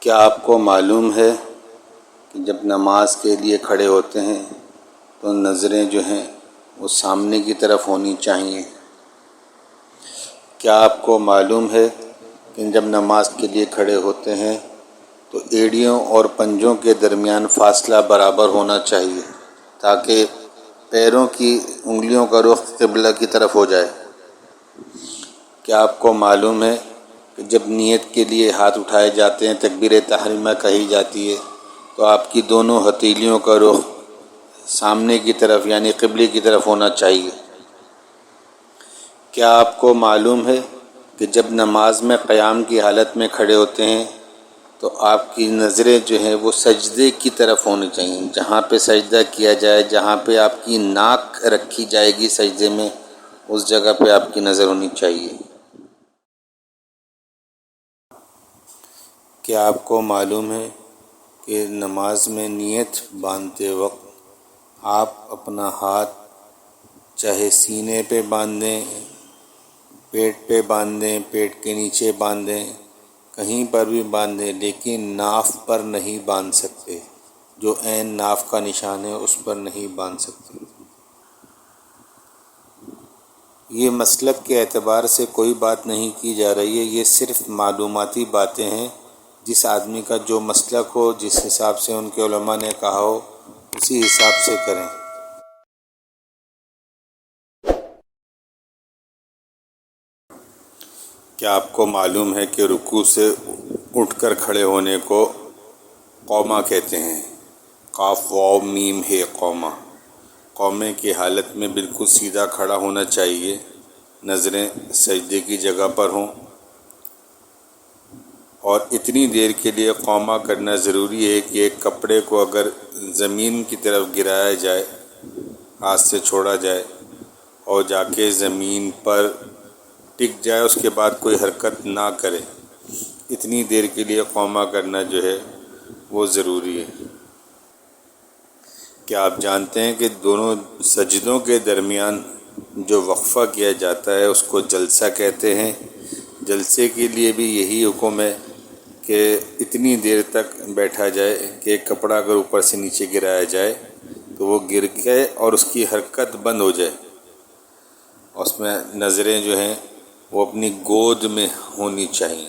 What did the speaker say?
کیا آپ کو معلوم ہے کہ جب نماز کے لیے کھڑے ہوتے ہیں تو نظریں جو ہیں وہ سامنے کی طرف ہونی چاہیے؟ کیا آپ کو معلوم ہے کہ جب نماز کے لیے کھڑے ہوتے ہیں تو ایڑیوں اور پنجوں کے درمیان فاصلہ برابر ہونا چاہیے تاکہ پیروں کی انگلیوں کا رخ قبلہ کی طرف ہو جائے؟ کیا آپ کو معلوم ہے کہ جب نیت کے لیے ہاتھ اٹھائے جاتے ہیں، تکبیر تحریمہ کہی جاتی ہے، تو آپ کی دونوں ہتھیلیوں کا رخ سامنے کی طرف یعنی قبلے کی طرف ہونا چاہیے؟ کیا آپ کو معلوم ہے کہ جب نماز میں قیام کی حالت میں کھڑے ہوتے ہیں تو آپ کی نظریں جو ہیں وہ سجدے کی طرف ہونی چاہیے؟ جہاں پہ سجدہ کیا جائے، جہاں پہ آپ کی ناک رکھی جائے گی سجدے میں، اس جگہ پہ آپ کی نظر ہونی چاہیے۔ کیا آپ کو معلوم ہے کہ نماز میں نیت باندھتے وقت آپ اپنا ہاتھ چاہے سینے پہ باندھیں، پیٹ پہ باندھیں، پیٹ کے نیچے باندھیں، کہیں پر بھی باندھیں، لیکن ناف پر نہیں باندھ سکتے، جو عین ناف کا نشان ہے اس پر نہیں باندھ سکتے۔ یہ مسلک کے اعتبار سے کوئی بات نہیں کی جا رہی ہے، یہ صرف معلوماتی باتیں ہیں۔ جس آدمی کا جو مسلک ہو، جس حساب سے ان کے علماء نے کہا ہو، اسی حساب سے کریں۔ کیا آپ کو معلوم ہے کہ رکوع سے اٹھ کر کھڑے ہونے کو قومہ کہتے ہیں؟ قاف واو میم ہے قومہ۔ قومے کی حالت میں بالکل سیدھا کھڑا ہونا چاہیے، نظریں سجدے کی جگہ پر ہوں، اور اتنی دیر کے لیے قومہ کرنا ضروری ہے کہ ایک کپڑے کو اگر زمین کی طرف گرایا جائے، ہاتھ سے چھوڑا جائے اور جا کے زمین پر ٹک جائے، اس کے بعد کوئی حرکت نہ کرے، اتنی دیر کے لیے قومہ کرنا جو ہے وہ ضروری ہے۔ کیا آپ جانتے ہیں کہ دونوں سجدوں کے درمیان جو وقفہ کیا جاتا ہے اس کو جلسہ کہتے ہیں؟ جلسے کے لیے بھی یہی حکم ہے کہ اتنی دیر تک بیٹھا جائے کہ ایک کپڑا اگر اوپر سے نیچے گرایا جائے تو وہ گر کے اور اس کی حرکت بند ہو جائے، اس میں نظریں جو ہیں وہ اپنی گود میں ہونی چاہیے۔